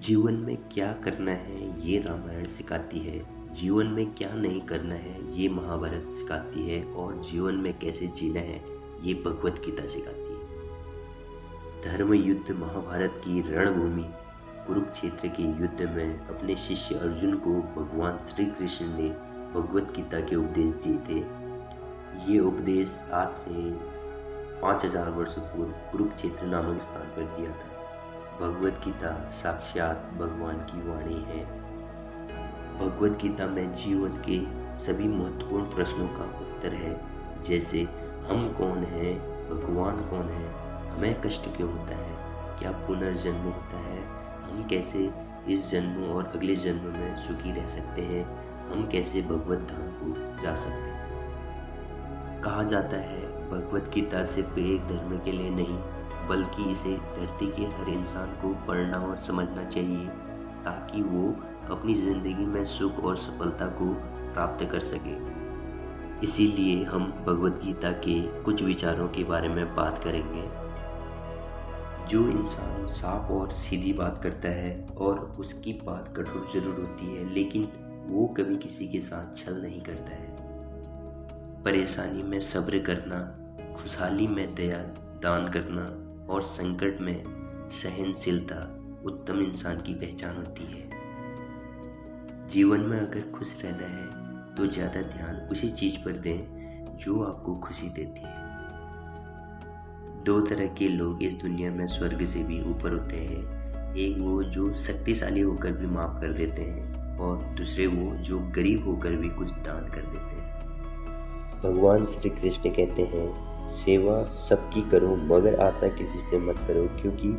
जीवन में क्या करना है ये रामायण सिखाती है। जीवन में क्या नहीं करना है ये महाभारत सिखाती है। और जीवन में कैसे जीना है ये भगवत गीता सिखाती है। धर्म युद्ध महाभारत की रणभूमि कुरुक्षेत्र के युद्ध में अपने शिष्य अर्जुन को भगवान श्री कृष्ण ने भगवत गीता के उपदेश दिए थे। ये उपदेश आज से 5000 वर्ष पूर्व कुरुक्षेत्र नामक स्थान पर दिया था। भगवत गीता साक्षात भगवान की वाणी है। भगवत गीता में जीवन के सभी महत्वपूर्ण प्रश्नों का उत्तर है, जैसे हम कौन हैं, भगवान कौन है, हमें कष्ट क्यों होता है, क्या पुनर्जन्म होता है, हम कैसे इस जन्म और अगले जन्म में सुखी रह सकते हैं, हम कैसे भगवत धाम को जा सकते हैं। कहा जाता है भगवत गीता सिर्फ एक धर्म के लिए नहीं बल्कि इसे धरती के हर इंसान को पढ़ना और समझना चाहिए, ताकि वो अपनी ज़िंदगी में सुख और सफलता को प्राप्त कर सके। इसीलिए हम भगवत गीता के कुछ विचारों के बारे में बात करेंगे। जो इंसान साफ और सीधी बात करता है और उसकी बात कठोर जरूर होती है, लेकिन वो कभी किसी के साथ छल नहीं करता है। परेशानी में सब्र करना, खुशहाली में दया दान करना और संकट में सहनशीलता उत्तम इंसान की पहचान होती है। जीवन में अगर खुश रहना है तो ज़्यादा ध्यान उसी चीज़ पर दें जो आपको खुशी देती है। दो तरह के लोग इस दुनिया में स्वर्ग से भी ऊपर होते हैं। एक वो जो शक्तिशाली होकर भी माफ़ कर देते हैं, और दूसरे वो जो गरीब होकर भी कुछ दान कर देते हैं। भगवान श्री कृष्ण कहते हैं, सेवा सबकी करो मगर आशा किसी से मत करो, क्योंकि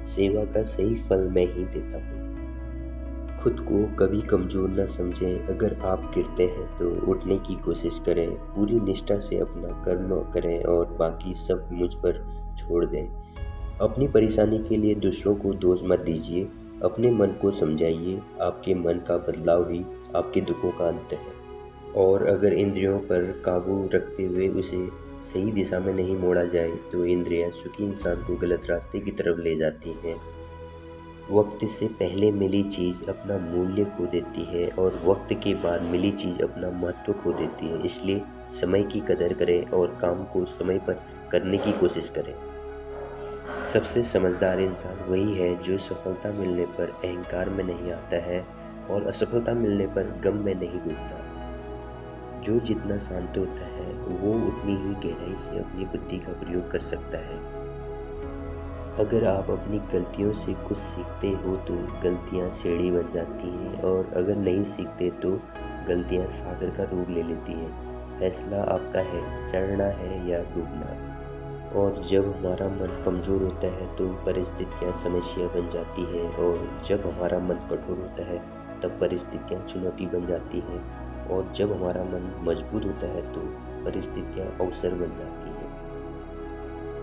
सेवा का सही फल मैं ही देता हूँ। खुद को कभी कमज़ोर न समझें। अगर आप गिरते हैं तो उठने की कोशिश करें, पूरी निष्ठा से अपना कर्म करें और बाकी सब मुझ पर छोड़ दें। अपनी परेशानी के लिए दूसरों को दोष मत दीजिए, अपने मन को समझाइए। आपके मन का बदलाव ही आपके दुखों का अंत है। और अगर इंद्रियों पर काबू रखते हुए उसे सही दिशा में नहीं मोड़ा जाए तो इंद्रियां सुखी इंसान को गलत रास्ते की तरफ ले जाती हैं। वक्त से पहले मिली चीज़ अपना मूल्य खो देती है और वक्त के बाद मिली चीज़ अपना महत्व खो देती है। इसलिए समय की कदर करें और काम को समय पर करने की कोशिश करें। सबसे समझदार इंसान वही है जो सफलता मिलने पर अहंकार में नहीं आता है और असफलता मिलने पर गम में नहीं डूबता। जो जितना शांत होता है वो उतनी ही गहराई से अपनी बुद्धि का प्रयोग कर सकता है। अगर आप अपनी गलतियों से कुछ सीखते हो तो गलतियां सीढ़ी बन जाती हैं, और अगर नहीं सीखते तो गलतियां सागर का रूप ले लेती हैं। फैसला आपका है, चढ़ना है या डूबना। और जब हमारा मन कमज़ोर होता है तो परिस्थितियां समस्या बन जाती है, और जब हमारा मन कठोर होता है तब परिस्थितियां चुनौती बन जाती हैं, और जब हमारा मन मजबूत होता है तो परिस्थितियां अवसर बन जाती हैं।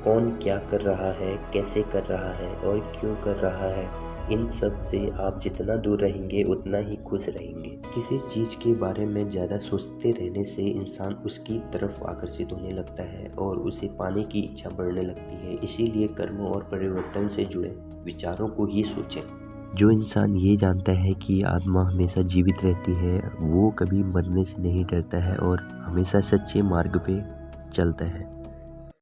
कौन क्या कर रहा है, कैसे कर रहा है और क्यों कर रहा है, इन सब से आप जितना दूर रहेंगे उतना ही खुश रहेंगे। किसी चीज़ के बारे में ज़्यादा सोचते रहने से इंसान उसकी तरफ आकर्षित होने लगता है और उसे पाने की इच्छा बढ़ने लगती है। इसीलिए कर्म और परिवर्तन से जुड़े विचारों को ही सोचें। जो इंसान ये जानता है कि आत्मा हमेशा जीवित रहती है, वो कभी मरने से नहीं डरता है और हमेशा सच्चे मार्ग पे चलता है।